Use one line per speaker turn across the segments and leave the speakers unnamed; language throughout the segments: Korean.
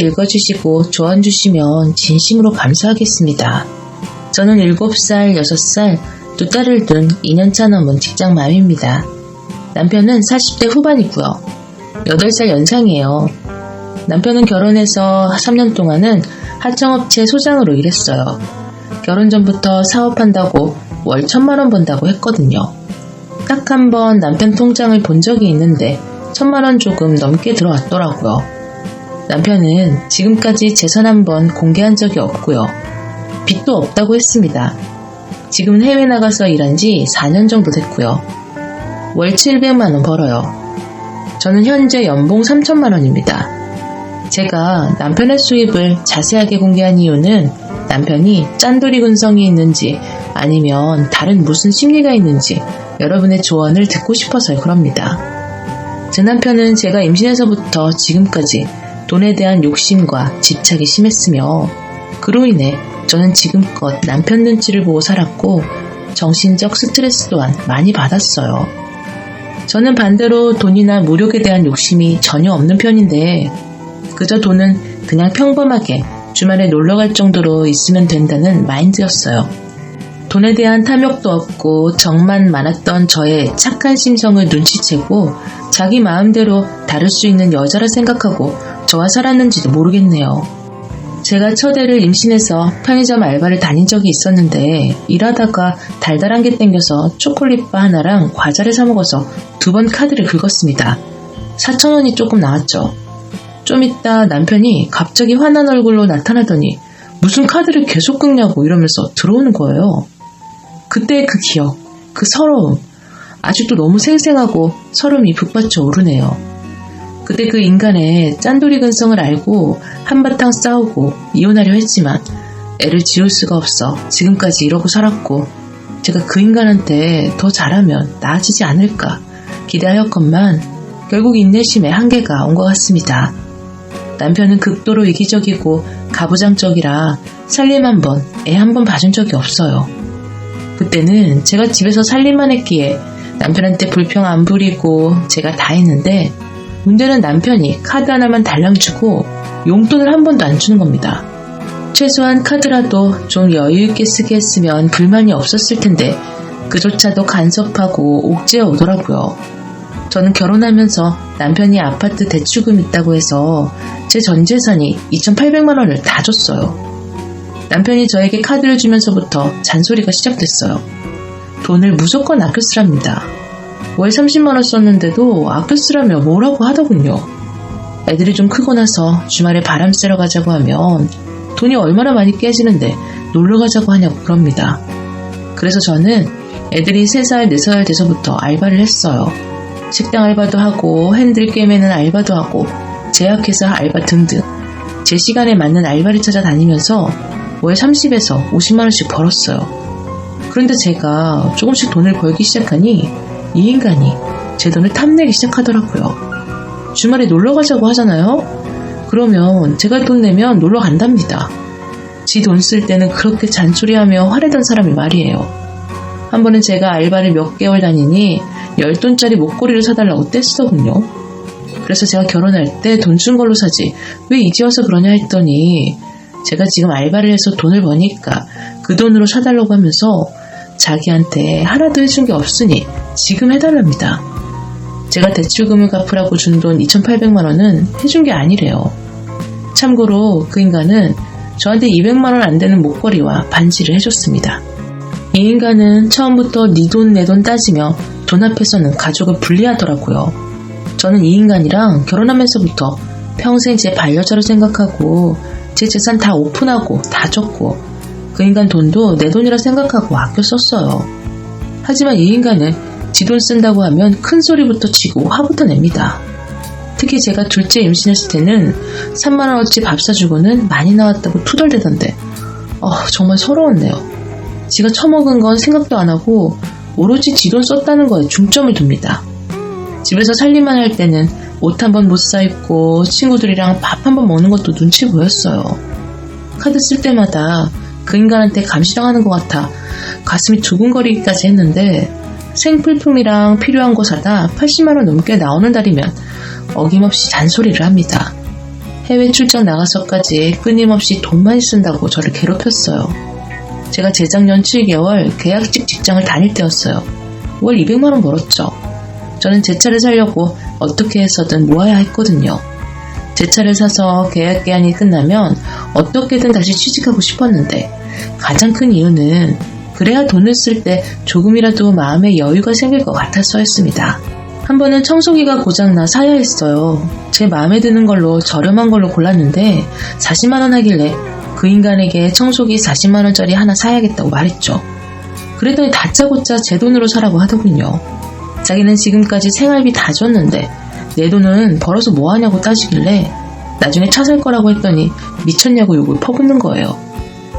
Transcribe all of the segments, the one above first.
읽어주시고 조언주시면 진심으로 감사하겠습니다. 저는 7살, 6살, 두 딸을 둔 2년차 넘은 직장맘입니다. 남편은 40대 후반이고요. 8살 연상이에요. 남편은 결혼해서 3년 동안은 하청업체 소장으로 일했어요. 결혼 전부터 사업한다고 월 1,000만 원 번다고 했거든요. 딱 한 번 남편 통장을 본 적이 있는데 1,000만 원 조금 넘게 들어왔더라고요. 남편은 지금까지 재산 한 번 공개한 적이 없고요. 빚도 없다고 했습니다. 지금은 해외 나가서 일한 지 4년 정도 됐고요. 월 700만 원 벌어요. 저는 현재 연봉 3,000만 원입니다. 제가 남편의 수입을 자세하게 공개한 이유는 남편이 짠돌이 근성이 있는지 아니면 다른 무슨 심리가 있는지 여러분의 조언을 듣고 싶어서 그럽니다. 제 남편은 제가 임신해서부터 지금까지 돈에 대한 욕심과 집착이 심했으며 그로 인해 저는 지금껏 남편 눈치를 보고 살았고 정신적 스트레스 또한 많이 받았어요. 저는 반대로 돈이나 무력에 대한 욕심이 전혀 없는 편인데 그저 돈은 그냥 평범하게 주말에 놀러갈 정도로 있으면 된다는 마인드였어요. 돈에 대한 탐욕도 없고 정만 많았던 저의 착한 심성을 눈치채고 자기 마음대로 다룰 수 있는 여자라 생각하고 저와 살았는지도 모르겠네요. 제가 첫애를 임신해서 편의점 알바를 다닌 적이 있었는데 일하다가 달달한 게 땡겨서 초콜릿바 하나랑 과자를 사 먹어서 2번 카드를 긁었습니다. 4,000원이 조금 나왔죠. 좀 있다 남편이 갑자기 화난 얼굴로 나타나더니 무슨 카드를 계속 긁냐고 이러면서 들어오는 거예요. 그때의 그 기억, 그 서러움, 아직도 너무 생생하고 서름이 북받쳐 오르네요. 그때 그 인간의 짠돌이 근성을 알고 한바탕 싸우고 이혼하려 했지만 애를 지울 수가 없어 지금까지 이러고 살았고 제가 그 인간한테 더 잘하면 나아지지 않을까 기대하였건만 결국 인내심의 한계가 온 것 같습니다. 남편은 극도로 이기적이고 가부장적이라 살림 한 번, 애 한 번 봐준 적이 없어요. 그때는 제가 집에서 살림만 했기에 남편한테 불평 안 부리고 제가 다 했는데 문제는 남편이 카드 하나만 달랑 주고 용돈을 한 번도 안 주는 겁니다. 최소한 카드라도 좀 여유있게 쓰게 했으면 불만이 없었을 텐데 그조차도 간섭하고 옥죄어 오더라고요. 저는 결혼하면서 남편이 아파트 대출금 있다고 해서 제 전 재산이 2,800만 원을 다 줬어요. 남편이 저에게 카드를 주면서부터 잔소리가 시작됐어요. 돈을 무조건 아껴 쓰랍니다. 월 30만 원 썼는데도 아껴 쓰라며 뭐라고 하더군요. 애들이 좀 크고 나서 주말에 바람 쐬러 가자고 하면 돈이 얼마나 많이 깨지는데 놀러 가자고 하냐고 그럽니다. 그래서 저는 애들이 3살, 4살 돼서부터 알바를 했어요. 식당 알바도 하고 핸들 게임에는 알바도 하고 제약회사 알바 등등 제 시간에 맞는 알바를 찾아다니면서 월 30에서 50만 원씩 벌었어요. 그런데 제가 조금씩 돈을 벌기 시작하니 이 인간이 제 돈을 탐내기 시작하더라고요. 주말에 놀러 가자고 하잖아요? 그러면 제가 돈 내면 놀러 간답니다. 지 돈 쓸 때는 그렇게 잔소리하며 화내던 사람이 말이에요. 한 번은 제가 알바를 몇 개월 다니니 10돈짜리 목걸이를 사달라고 떼쓰더군요. 그래서 제가 결혼할 때 돈 준 걸로 사지 왜 이제 와서 그러냐 했더니 제가 지금 알바를 해서 돈을 버니까 그 돈으로 사달라고 하면서 자기한테 하나도 해준 게 없으니 지금 해달랍니다. 제가 대출금을 갚으라고 준 돈 2,800만 원은 해준 게 아니래요. 참고로 그 인간은 저한테 200만 원 안 되는 목걸이와 반지를 해줬습니다. 이 인간은 처음부터 네 돈 내 돈 따지며 돈 앞에서는 가족을 분리하더라고요. 저는 이 인간이랑 결혼하면서부터 평생 제 반려자로 생각하고 제 재산 다 오픈하고 다 줬고 그 인간 돈도 내 돈이라 생각하고 아껴 썼어요. 하지만 이 인간은 지 돈 쓴다고 하면 큰 소리부터 치고 화부터 냅니다. 특히 제가 둘째 임신했을 때는 3만 원어치 밥 사주고는 많이 나왔다고 투덜대던데 정말 서러웠네요. 지가 처먹은 건 생각도 안 하고 오로지 지 돈 썼다는 거에 중점을 둡니다. 집에서 살림만 할 때는 옷 한 번 못 사입고 친구들이랑 밥 한 번 먹는 것도 눈치 보였어요. 카드 쓸 때마다 그 인간한테 감시당하는 것 같아 가슴이 두근거리기까지 했는데 생필품이랑 필요한 거 사다 80만 원 넘게 나오는 달이면 어김없이 잔소리를 합니다. 해외 출장 나가서까지 끊임없이 돈 많이 쓴다고 저를 괴롭혔어요. 제가 재작년 7개월 계약직 직장을 다닐 때였어요. 월 200만원 벌었죠. 저는 제 차를 사려고 어떻게 해서든 모아야 했거든요. 제 차를 사서 계약 기한이 끝나면 어떻게든 다시 취직하고 싶었는데 가장 큰 이유는 그래야 돈을 쓸 때 조금이라도 마음의 여유가 생길 것 같아서였습니다. 한 번은 청소기가 고장나 사야 했어요. 제 마음에 드는 걸로 저렴한 걸로 골랐는데 40만원 하길래 그 인간에게 청소기 40만원짜리 하나 사야겠다고 말했죠. 그랬더니 다짜고짜 제 돈으로 사라고 하더군요. 자기는 지금까지 생활비 다 줬는데 내 돈은 벌어서 뭐하냐고 따지길래 나중에 차 살 거라고 했더니 미쳤냐고 욕을 퍼붓는 거예요.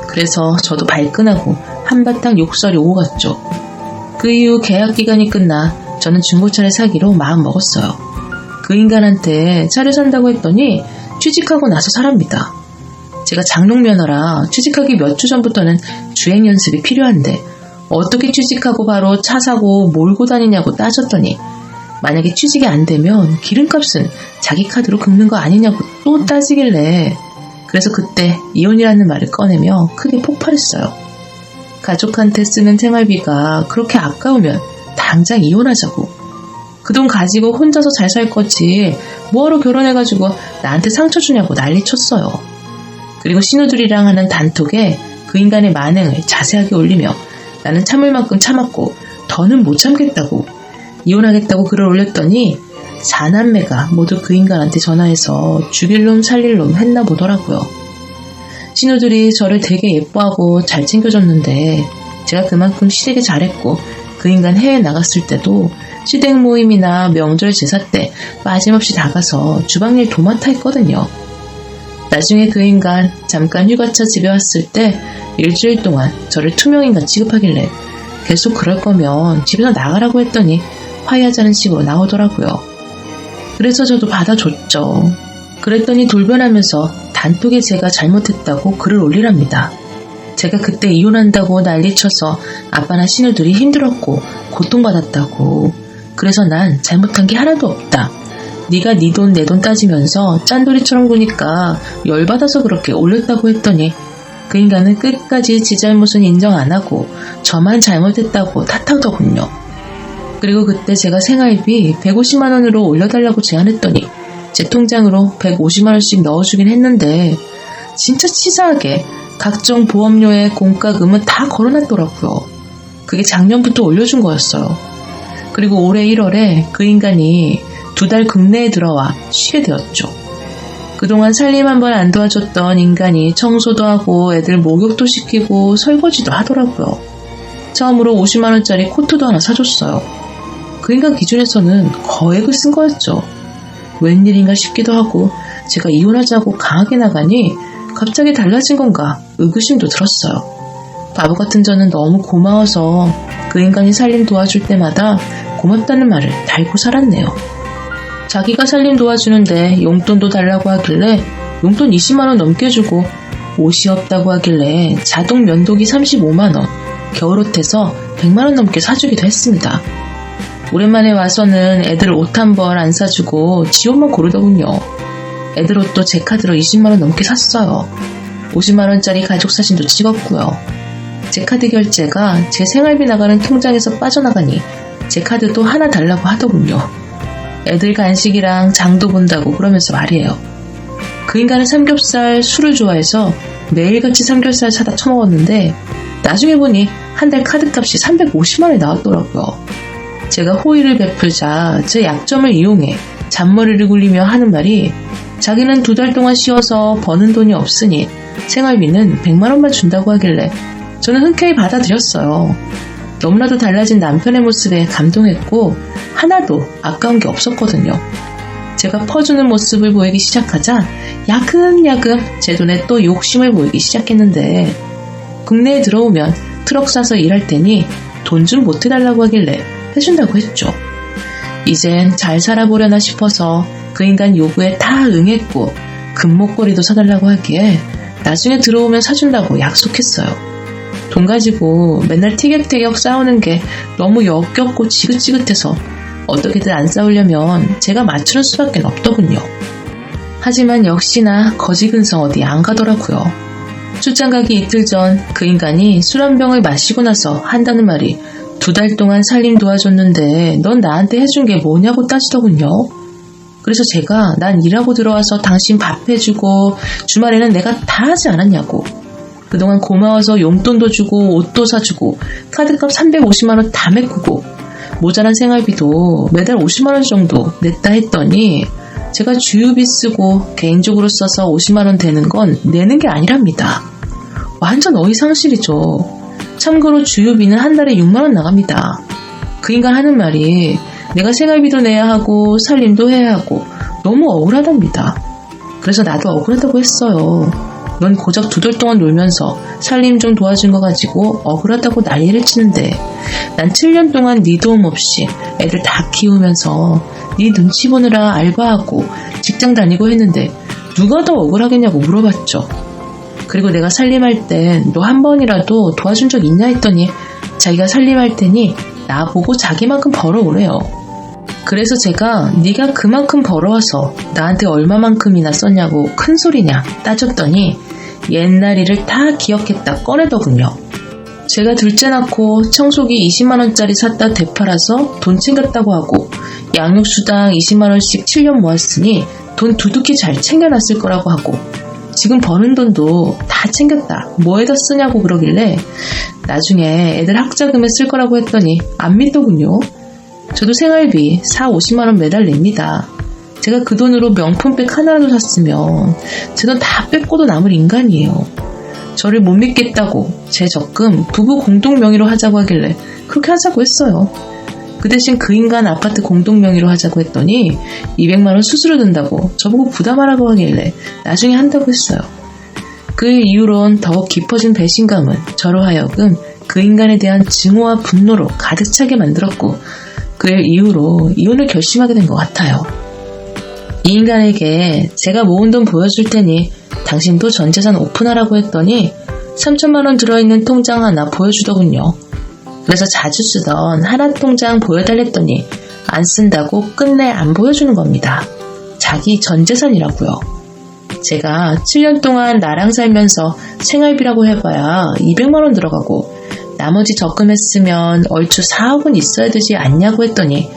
그래서 저도 발끈하고 한바탕 욕설이 오고 갔죠. 그 이후 계약 기간이 끝나 저는 중고차를 사기로 마음 먹었어요. 그 인간한테 차를 산다고 했더니 취직하고 나서 사랍니다. 제가 장롱면허라 취직하기 몇 주 전부터는 주행 연습이 필요한데 어떻게 취직하고 바로 차 사고 몰고 다니냐고 따졌더니 만약에 취직이 안 되면 기름값은 자기 카드로 긁는 거 아니냐고 또 따지길래 그래서 그때 이혼이라는 말을 꺼내며 크게 폭발했어요. 가족한테 쓰는 생활비가 그렇게 아까우면 당장 이혼하자고. 그 돈 가지고 혼자서 잘 살 거지 뭐하러 결혼해가지고 나한테 상처 주냐고 난리쳤어요. 그리고 신우들이랑 하는 단톡에 그 인간의 만행을 자세하게 올리며 나는 참을 만큼 참았고 더는 못 참겠다고 이혼하겠다고 글을 올렸더니 4남매가 모두 그 인간한테 전화해서 죽일 놈 살릴 놈 했나 보더라고요. 신우들이 저를 되게 예뻐하고 잘 챙겨줬는데 제가 그만큼 시댁에 잘했고 그 인간 해외 나갔을 때도 시댁 모임이나 명절 제사 때 빠짐없이 다가서 주방일 도맡아 했거든요. 나중에 그 인간 잠깐 휴가차 집에 왔을 때 일주일 동안 저를 투명인간 취급하길래 계속 그럴 거면 집에서 나가라고 했더니 화해하자는 식으로 나오더라고요. 그래서 저도 받아줬죠. 그랬더니 돌변하면서 단톡에 제가 잘못했다고 글을 올리랍니다. 제가 그때 이혼한다고 난리쳐서 아빠나 신우들이 힘들었고 고통받았다고. 그래서 난 잘못한 게 하나도 없다. 네가 네 돈 내 돈 따지면서 짠돌이처럼 구니까 열받아서 그렇게 올렸다고 했더니 그 인간은 끝까지 지 잘못은 인정 안 하고 저만 잘못했다고 탓하더군요. 그리고 그때 제가 생활비 150만원으로 올려달라고 제안했더니 제 통장으로 150만원씩 넣어주긴 했는데 진짜 치사하게 각종 보험료에 공과금은 다 걸어놨더라고요. 그게 작년부터 올려준 거였어요. 그리고 올해 1월에 그 인간이 2달 국내에 들어와 쉬게 되었죠. 그동안 살림 한 번 안 도와줬던 인간이 청소도 하고 애들 목욕도 시키고 설거지도 하더라고요. 처음으로 50만원짜리 코트도 하나 사줬어요. 그 인간 기준에서는 거액을 쓴 거였죠. 웬일인가 싶기도 하고 제가 이혼하자고 강하게 나가니 갑자기 달라진 건가 의구심도 들었어요. 바보 같은 저는 너무 고마워서 그 인간이 살림 도와줄 때마다 고맙다는 말을 달고 살았네요. 자기가 살림 도와주는데 용돈도 달라고 하길래 용돈 20만원 넘게 주고 옷이 없다고 하길래 자동 면도기 35만원, 겨울옷에서 100만원 넘게 사주기도 했습니다. 오랜만에 와서는 애들 옷 한 벌 안 사주고 지 옷만 고르더군요. 애들 옷도 제 카드로 20만원 넘게 샀어요. 50만원짜리 가족 사진도 찍었고요. 제 카드 결제가 제 생활비 나가는 통장에서 빠져나가니 제 카드도 하나 달라고 하더군요. 애들 간식이랑 장도 본다고 그러면서 말이에요. 그 인간은 삼겹살, 술을 좋아해서 매일같이 삼겹살 사다 처먹었는데 나중에 보니 한 달 카드값이 350만원이 나왔더라고요. 제가 호의를 베풀자 제 약점을 이용해 잔머리를 굴리며 하는 말이 자기는 2달 동안 쉬어서 버는 돈이 없으니 생활비는 100만원만 준다고 하길래 저는 흔쾌히 받아들였어요. 너무나도 달라진 남편의 모습에 감동했고 하나도 아까운 게 없었거든요. 제가 퍼주는 모습을 보이기 시작하자 야금야금 제 돈에 또 욕심을 보이기 시작했는데 국내에 들어오면 트럭 사서 일할 테니 돈 좀 못해달라고 하길래 해준다고 했죠. 이젠 잘 살아보려나 싶어서 그 인간 요구에 다 응했고 금목걸이도 사달라고 하기에 나중에 들어오면 사준다고 약속했어요. 돈 가지고 맨날 티격태격 싸우는 게 너무 역겹고 지긋지긋해서 어떻게든 안 싸우려면 제가 맞추는 수밖에 없더군요. 하지만 역시나 거지 근성 어디 안 가더라고요. 출장 가기 이틀 전 그 인간이 술 한 병을 마시고 나서 한다는 말이 2달 동안 살림 도와줬는데 넌 나한테 해준 게 뭐냐고 따지더군요. 그래서 제가 난 일하고 들어와서 당신 밥 해주고 주말에는 내가 다 하지 않았냐고. 그동안 고마워서 용돈도 주고 옷도 사주고 카드값 350만원 다 메꾸고 모자란 생활비도 매달 50만원 정도 냈다 했더니 제가 주유비 쓰고 개인적으로 써서 50만원 되는 건 내는 게 아니랍니다. 완전 어이상실이죠. 참고로 주유비는 한 달에 6만원 나갑니다. 그 인간 하는 말이 내가 생활비도 내야 하고 살림도 해야 하고 너무 억울하답니다. 그래서 나도 억울하다고 했어요. 넌 고작 2달 동안 놀면서 살림 좀 도와준 거 가지고 억울하다고 난리를 치는데 난 7년 동안 네 도움 없이 애들 다 키우면서 네 눈치 보느라 알바하고 직장 다니고 했는데 누가 더 억울하겠냐고 물어봤죠. 그리고 내가 살림할 땐 너 한 번이라도 도와준 적 있냐 했더니 자기가 살림할 테니 나보고 자기만큼 벌어오래요. 그래서 제가 네가 그만큼 벌어와서 나한테 얼마만큼이나 썼냐고 큰 소리냐 따졌더니 옛날 일을 다 기억했다 꺼내더군요. 제가 둘째 낳고 청소기 20만원짜리 샀다 되팔아서 돈 챙겼다고 하고 양육수당 20만원씩 7년 모았으니 돈 두둑히 잘 챙겨놨을 거라고 하고 지금 버는 돈도 다 챙겼다 뭐에다 쓰냐고 그러길래 나중에 애들 학자금에 쓸 거라고 했더니 안 믿더군요. 저도 생활비 40-50만원 매달 냅니다. 제가 그 돈으로 명품백 하나라도 샀으면 제 돈 다 뺏고도 남을 인간이에요. 저를 못 믿겠다고 제 적금 부부 공동 명의로 하자고 하길래 그렇게 하자고 했어요. 그 대신 그 인간 아파트 공동 명의로 하자고 했더니 200만원 수수료 든다고 저보고 부담하라고 하길래 나중에 한다고 했어요. 그 이후론 더욱 깊어진 배신감은 저로 하여금 그 인간에 대한 증오와 분노로 가득 차게 만들었고 그 이후로 이혼을 결심하게 된 것 같아요. 이 인간에게 제가 모은 돈 보여줄 테니 당신도 전재산 오픈하라고 했더니 3천만원 들어있는 통장 하나 보여주더군요. 그래서 자주 쓰던 하나 통장 보여달랬더니 안 쓴다고 끝내 안 보여주는 겁니다. 자기 전재산이라고요. 제가 7년 동안 나랑 살면서 생활비라고 해봐야 200만원 들어가고 나머지 적금했으면 얼추 4억은 있어야 되지 않냐고 했더니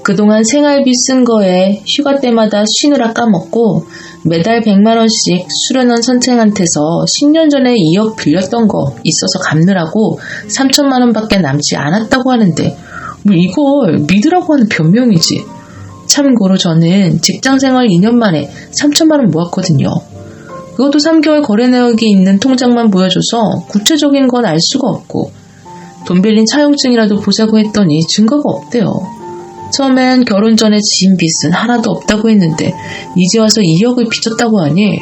그동안 생활비 쓴 거에 휴가 때마다 쉬느라 까먹고 매달 100만원씩 수련원 선생한테서 10년 전에 2억 빌렸던 거 있어서 갚느라고 3천만원밖에 남지 않았다고 하는데 뭐 이걸 믿으라고 하는 변명이지. 참고로 저는 직장생활 2년 만에 3천만원 모았거든요. 그것도 3개월 거래 내역이 있는 통장만 보여줘서 구체적인 건 알 수가 없고 돈 빌린 차용증이라도 보자고 했더니 증거가 없대요. 처음엔 결혼 전에 지인 빚은 하나도 없다고 했는데 이제 와서 2억을 빚졌다고 하니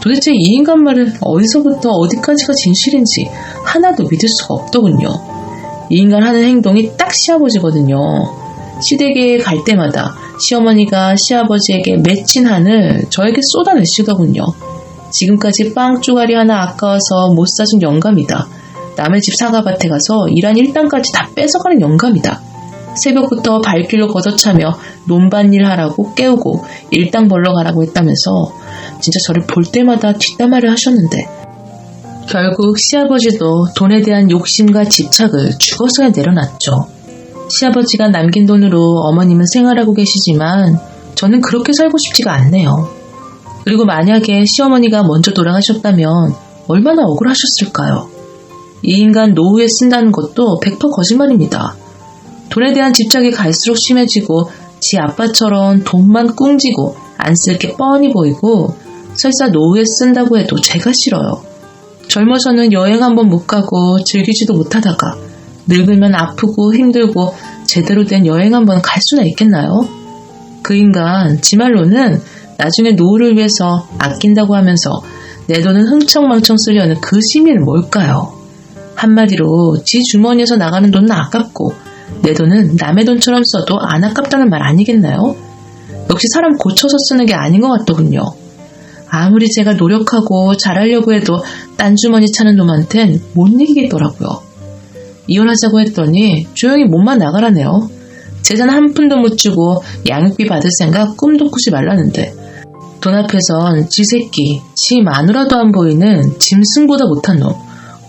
도대체 이 인간 말은 어디서부터 어디까지가 진실인지 하나도 믿을 수가 없더군요. 이 인간 하는 행동이 딱 시아버지거든요. 시댁에 갈 때마다 시어머니가 시아버지에게 맺힌 한을 저에게 쏟아내시더군요. 지금까지 빵 쪼가리 하나 아까워서 못 사준 영감이다. 남의 집 사과밭에 가서 일한 일당까지 다 뺏어가는 영감이다. 새벽부터 발길로 걷어차며 논밭일 하라고 깨우고 일당 벌러 가라고 했다면서 진짜 저를 볼 때마다 뒷담화를 하셨는데 결국 시아버지도 돈에 대한 욕심과 집착을 죽어서야 내려놨죠. 시아버지가 남긴 돈으로 어머님은 생활하고 계시지만 저는 그렇게 살고 싶지가 않네요. 그리고 만약에 시어머니가 먼저 돌아가셨다면 얼마나 억울하셨을까요? 이 인간 노후에 쓴다는 것도 100% 거짓말입니다. 돈에 대한 집착이 갈수록 심해지고 지 아빠처럼 돈만 꿍지고 안 쓸 게 뻔히 보이고 설사 노후에 쓴다고 해도 죄가 싫어요. 젊어서는 여행 한번 못 가고 즐기지도 못하다가 늙으면 아프고 힘들고 제대로 된 여행 한번 갈 수나 있겠나요? 그 인간 지 말로는 나중에 노후를 위해서 아낀다고 하면서 내 돈은 흥청망청 쓰려는 그 심리는 뭘까요? 한마디로 지 주머니에서 나가는 돈은 아깝고 내 돈은 남의 돈처럼 써도 안 아깝다는 말 아니겠나요? 역시 사람 고쳐서 쓰는 게 아닌 것 같더군요. 아무리 제가 노력하고 잘하려고 해도 딴 주머니 차는 놈한텐 못 이기겠더라고요. 이혼하자고 했더니 조용히 몸만 나가라네요. 재산 한 푼도 못 주고 양육비 받을 생각 꿈도 꾸지 말라는데 돈 앞에선 지 새끼, 지 마누라도 안 보이는 짐승보다 못한 놈.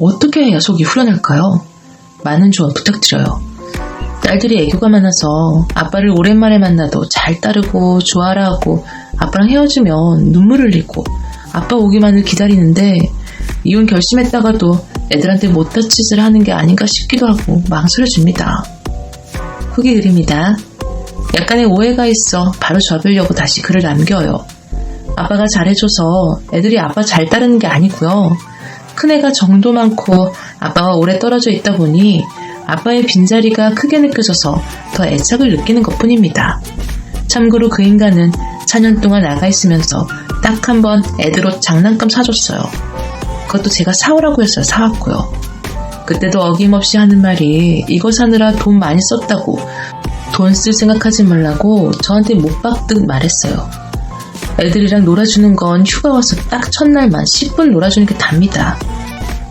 어떻게 해야 속이 후련할까요? 많은 조언 부탁드려요. 딸들이 애교가 많아서 아빠를 오랜만에 만나도 잘 따르고 좋아라 하고 아빠랑 헤어지면 눈물 흘리고 아빠 오기만을 기다리는데 이혼 결심했다가도 애들한테 못할 짓을 하는 게 아닌가 싶기도 하고 망설여집니다. 후기 글입니다. 약간의 오해가 있어 바로 접으려고 다시 글을 남겨요. 아빠가 잘해줘서 애들이 아빠 잘 따르는 게 아니고요. 큰애가 정도 많고 아빠와 오래 떨어져 있다 보니 아빠의 빈자리가 크게 느껴져서 더 애착을 느끼는 것뿐입니다. 참고로 그 인간은 4년 동안 나가 있으면서 딱 한 번 애들 옷 장난감 사줬어요. 그것도 제가 사오라고 해서 사왔고요. 그때도 어김없이 하는 말이 이거 사느라 돈 많이 썼다고 돈 쓸 생각하지 말라고 저한테 못 박듯 말했어요. 애들이랑 놀아주는 건 휴가 와서 딱 첫날만 10분 놀아주는 게 답니다.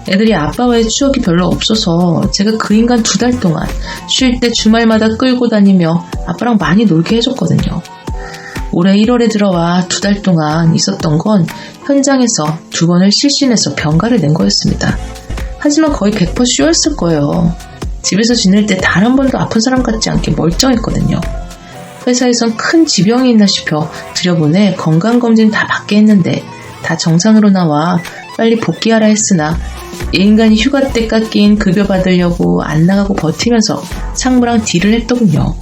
애들이 아빠와의 추억이 별로 없어서 제가 그 인간 2달 동안 쉴 때 주말마다 끌고 다니며 아빠랑 많이 놀게 해줬거든요. 올해 1월에 들어와 2달 동안 있었던 건 현장에서 2번을 실신해서 병가를 낸 거였습니다. 하지만 거의 100% 쉬었을 거예요. 집에서 지낼 때 단 한 번도 아픈 사람 같지 않게 멀쩡했거든요. 회사에선 큰 지병이 있나 싶어 들여보내 건강검진 다 받게 했는데 다 정상으로 나와 빨리 복귀하라 했으나 이 인간이 휴가 때 깎인 급여 받으려고 안 나가고 버티면서 상무랑 딜을 했더군요.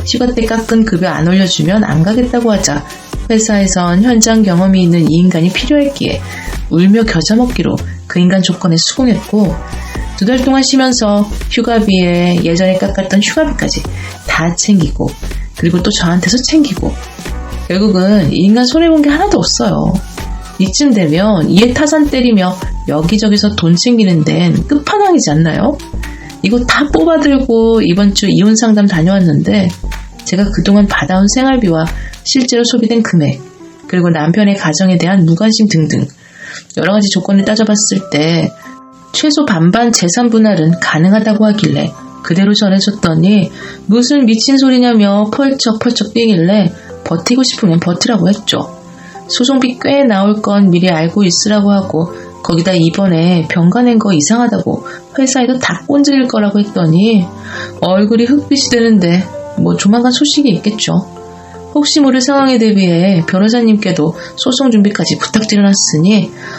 휴가 때 깎은 급여 안 올려주면 안 가겠다고 하자 회사에선 현장 경험이 있는 이 인간이 필요했기에 울며 겨자 먹기로 그 인간 조건에 수긍했고 2달 동안 쉬면서 휴가비에 예전에 깎았던 휴가비까지 다 챙기고 그리고 또 저한테서 챙기고 결국은 이 인간 손해본 게 하나도 없어요. 이쯤 되면 이에 타산 때리며 여기저기서 돈 챙기는 데는 끝판왕이지 않나요? 이거 다 뽑아들고 이번 주 이혼 상담 다녀왔는데 제가 그동안 받아온 생활비와 실제로 소비된 금액 그리고 남편의 가정에 대한 무관심 등등 여러 가지 조건을 따져봤을 때 최소 반반 재산 분할은 가능하다고 하길래 그대로 전해줬더니 무슨 미친 소리냐며 펄쩍펄쩍 뛰길래 버티고 싶으면 버티라고 했죠. 소송비 꽤 나올 건 미리 알고 있으라고 하고 거기다 이번에 병가 낸 거 이상하다고 회사에도 다 꼰질릴 거라고 했더니 얼굴이 흑빛이 되는데 뭐 조만간 소식이 있겠죠. 혹시 모를 상황에 대비해 변호사님께도 소송 준비까지 부탁드려놨으니